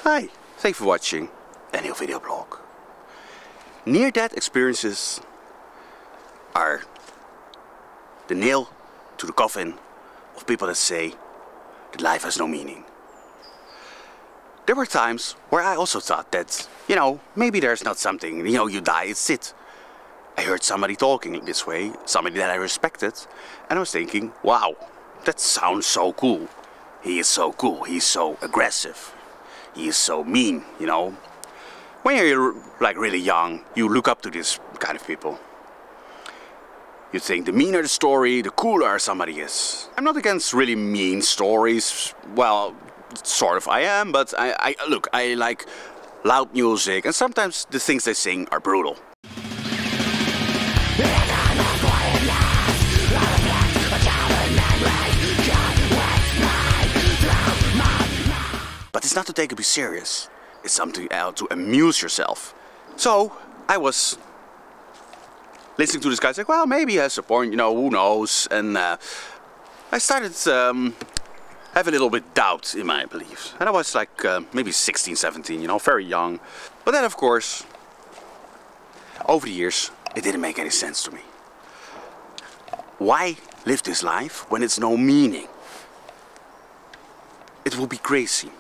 Hi, thanks for watching a new video blog. Near-death experiences are the nail to the coffin of people that say that life has no meaning. There were times where I also thought that, maybe there's not something, you die, it's it. I heard somebody talking this way, somebody that I respected, and I was thinking, wow, that sounds so cool. He is so cool, he's so aggressive. He is so mean, When you're like really young, you look up to this kind of people. You think the meaner the story, the cooler somebody is. I'm not against really mean stories. Well, sort of I am, but I like loud music, and sometimes the things they sing are brutal. But it's not to take it serious. It's something to amuse yourself. So I was listening to this guy say, well, maybe he has a point, who knows? And I started have a little bit doubt in my beliefs. And I was like maybe 16, 17, very young. But then of course, over the years, it didn't make any sense to me. Why live this life when it's no meaning? It will be crazy.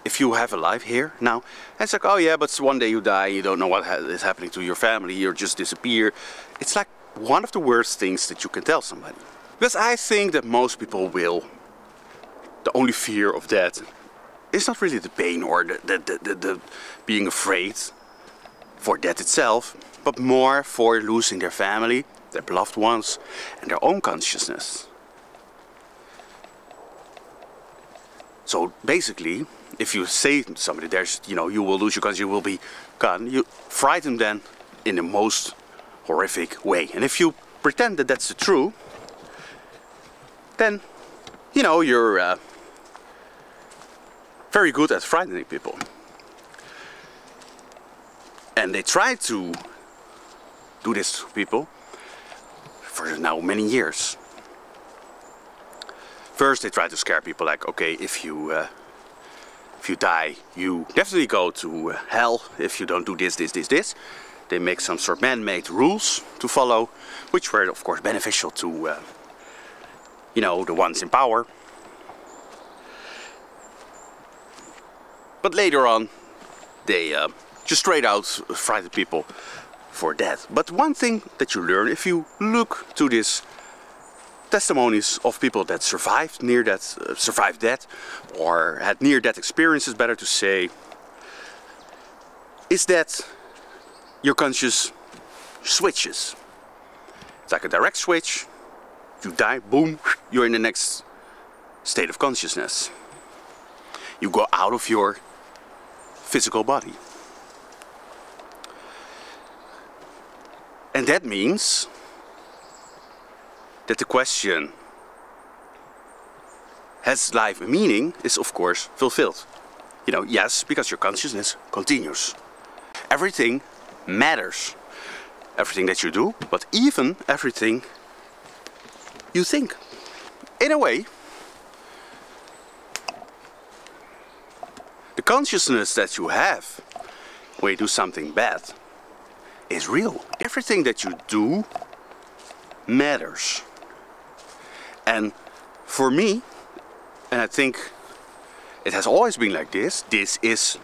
If you have a life here now, and it's like, oh yeah, but one day you die, you don't know what is happening to your family, you just disappear. It's like one of the worst things that you can tell somebody. Because I think that most people will, the only fear of death is not really the pain or the being afraid for death itself, but more for losing their family, their beloved ones, and their own consciousness. So basically, if you say to somebody, you will lose your consciousness, you will be gone, you frighten them in the most horrific way. And if you pretend that that's the truth, then, you're very good at frightening people. And they try to do this to people for now many years. First, they try to scare people like, okay, if you die, you definitely go to hell if you don't do this. They make some sort of man-made rules to follow, which were, of course, beneficial to, the ones in power. But later on, they just straight out frighten people for death. But one thing that you learn if you look to this testimonies of people that survived survived death, or had near-death experiences, better to say, is that your conscious switches. It's like a direct switch. You die, boom, you're in the next state of consciousness. You go out of your physical body. And that means that the question, has life a meaning, is of course fulfilled. Yes, because your consciousness continues. Everything matters. Everything that you do, but even everything you think. In a way, the consciousness that you have when you do something bad is real. Everything that you do matters. And for me, and I think it has always been like this is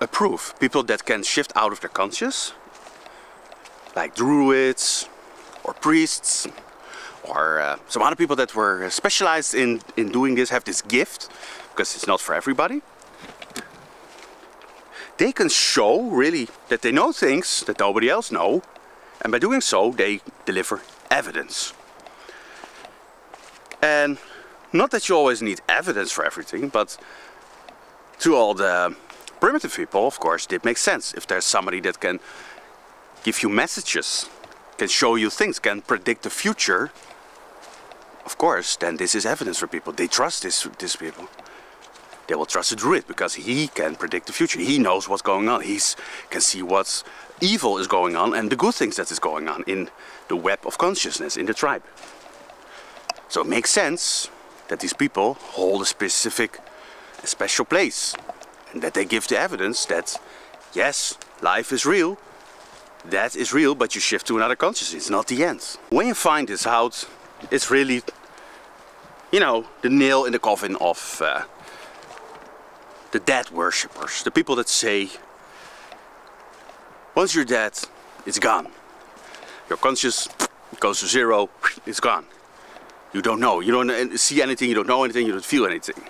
a proof. People that can shift out of their conscious, like druids or priests, or some other people that were specialized in doing this, have this gift, because it's not for everybody. They can show really that they know things that nobody else knows, and by doing so they deliver evidence. And not that you always need evidence for everything, but to all the primitive people, of course, it makes sense. If there's somebody that can give you messages, can show you things, can predict the future, of course, then this is evidence for people. They trust these people. They will trust a druid because he can predict the future. He knows what's going on. He can see what's evil is going on and the good things that is going on in the web of consciousness in the tribe. So it makes sense that these people hold a specific a special place, and that they give the evidence that yes, life is real, that is real, but you shift to another consciousness. It's not the end. When you find this out, it's really, you know, the nail in the coffin of the dead worshippers, the people that say once you're dead, it's gone. Your conscious goes to zero, it's gone. You don't know, you don't see anything, you don't know anything, you don't feel anything.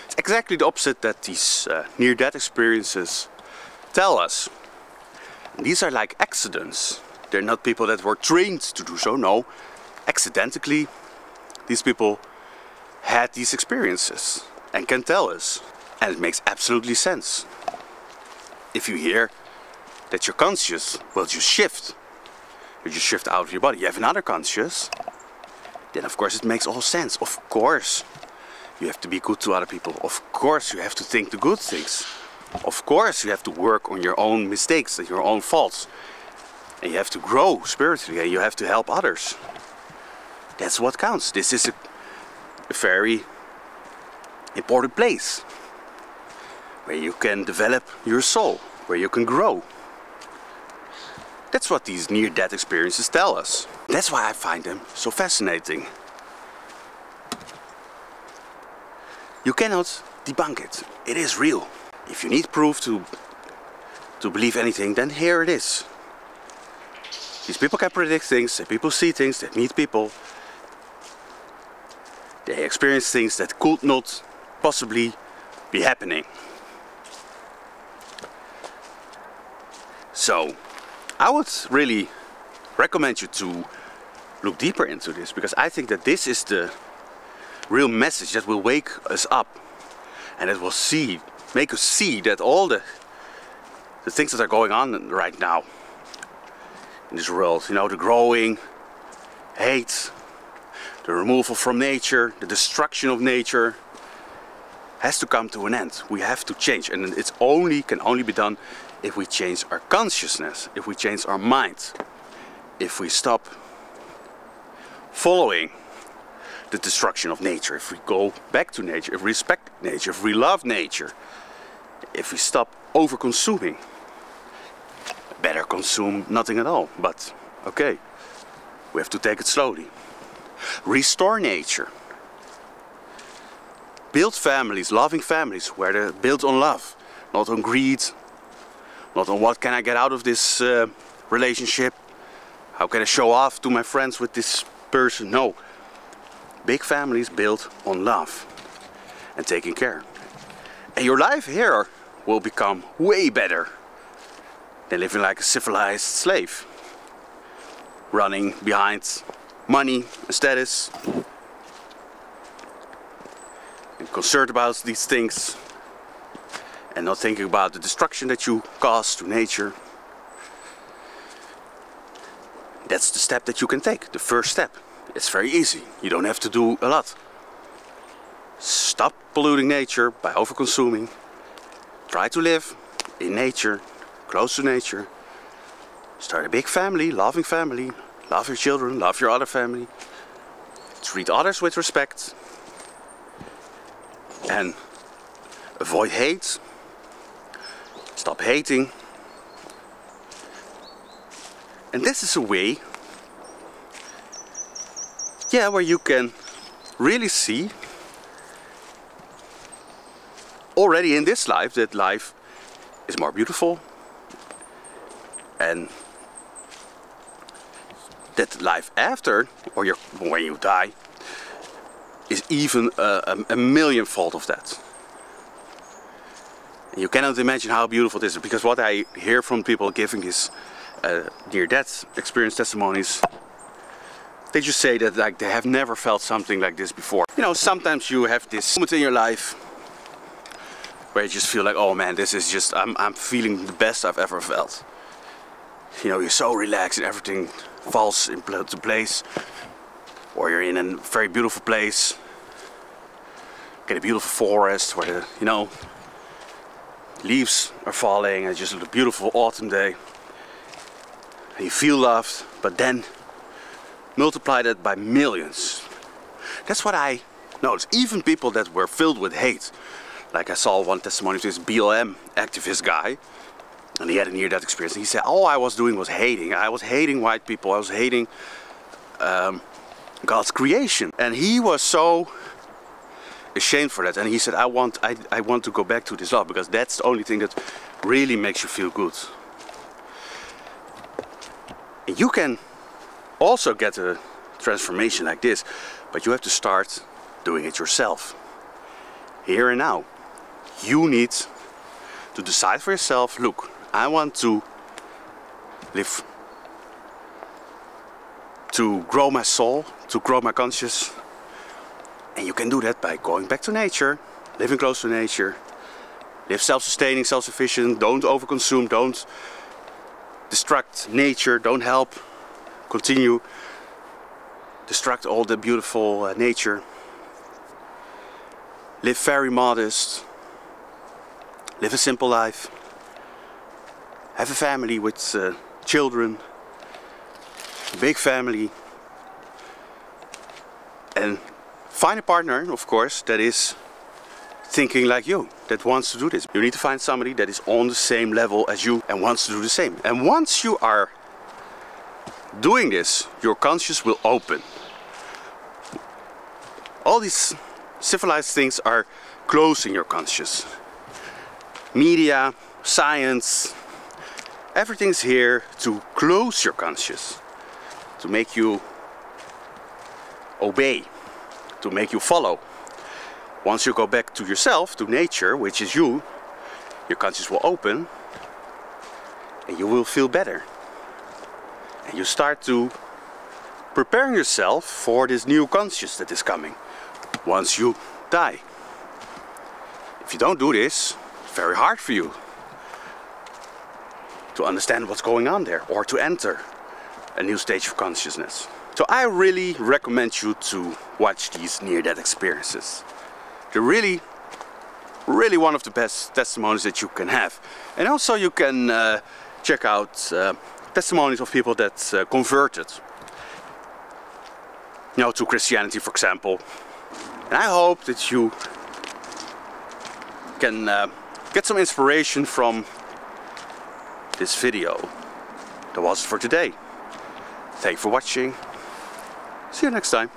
It's exactly the opposite that these near-death experiences tell us. And these are like accidents. They're not people that were trained to do so, no. Accidentally, these people had these experiences and can tell us. And it makes absolutely sense. If you hear that your conscious will just shift, you just shift out of your body, you have another conscious, then of course it makes all sense. Of course you have to be good to other people. Of course you have to think the good things. Of course you have to work on your own mistakes and your own faults. And you have to grow spiritually and you have to help others. That's what counts. This is a very important place where you can develop your soul, where you can grow. That's what these near-death experiences tell us. That's why I find them so fascinating. You cannot debunk it. It is real. If you need proof to believe anything, then here it is. These people can predict things, people see things, they meet people. They experience things that could not possibly be happening. So, I would really recommend you to look deeper into this, because I think that this is the real message that will wake us up and it will make us see that all the things that are going on right now in this world, you know, the growing hate, the removal from nature, the destruction of nature, has to come to an end. We have to change, and it can only be done if we change our consciousness, if we change our mind, if we stop following the destruction of nature, if we go back to nature, if we respect nature, if we love nature, if we stop over-consuming. Better consume nothing at all, but okay, we have to take it slowly. Restore nature. Build families, loving families, where they're built on love, not on greed, not on what can I get out of this relationship, how can I show off to my friends with this person. No, big families built on love and taking care. And your life here will become way better than living like a civilized slave, running behind money and status, and concerned about these things and not thinking about the destruction that you cause to nature. That's the step that you can take, the first step. It's very easy, you don't have to do a lot. Stop polluting nature by over-consuming. Try to live in nature, close to nature. Start a big family, loving family. Love your children, love your other family. Treat others with respect. And avoid hate. Stop hating. And this is a way, yeah, where you can really see already in this life that life is more beautiful, and that life after, or when you die, is even a millionfold of that. And you cannot imagine how beautiful this is, because what I hear from people giving his near-death experience testimonies, they just say that like they have never felt something like this before. You know, sometimes you have this moment in your life where you just feel like, oh man, this is just, I'm feeling the best I've ever felt. You know, you're so relaxed and everything falls into place. Or you're in a very beautiful place, get a beautiful forest where the, you know, leaves are falling and it's just a beautiful autumn day. And you feel loved, but then multiply that by millions. That's what I noticed. Even people that were filled with hate, Like I saw one testimony of this BLM activist guy, and he had a near-death experience. And he said, all I was doing was hating. I was hating white people. I was hating God's creation. And he was so ashamed for that. And he said, I want to go back to this love, because that's the only thing that really makes you feel good. And you can also get a transformation like this, but you have to start doing it yourself. Here and now. You need to decide for yourself, look, I want to live, to grow my soul, to grow my conscience. And you can do that by going back to nature, living close to nature, live self-sustaining, self-sufficient, don't overconsume, don't destruct nature, don't help, continue, destruct all the beautiful nature. Live very modest, live a simple life, have a family with children, a big family, and find a partner, of course, that is thinking like you, that wants to do this. You need to find somebody that is on the same level as you and wants to do the same. And once you are doing this, your conscience will open. All these civilized things are closing your conscience. Media, science, everything's here to close your conscience, to make you obey, to make you follow. Once you go back to yourself, to nature, which is you, your conscience will open and you will feel better. And you start to preparing yourself for this new conscience that is coming once you die. If you don't do this, it's very hard for you to understand what's going on there or to enter a new stage of consciousness. So I really recommend you to watch these near-death experiences. They're really one of the best testimonies that you can have. And also you can check out testimonies of people that converted, to Christianity, for example. And I hope that you can get some inspiration from this video. That was it for today. Thank you for watching. See you next time.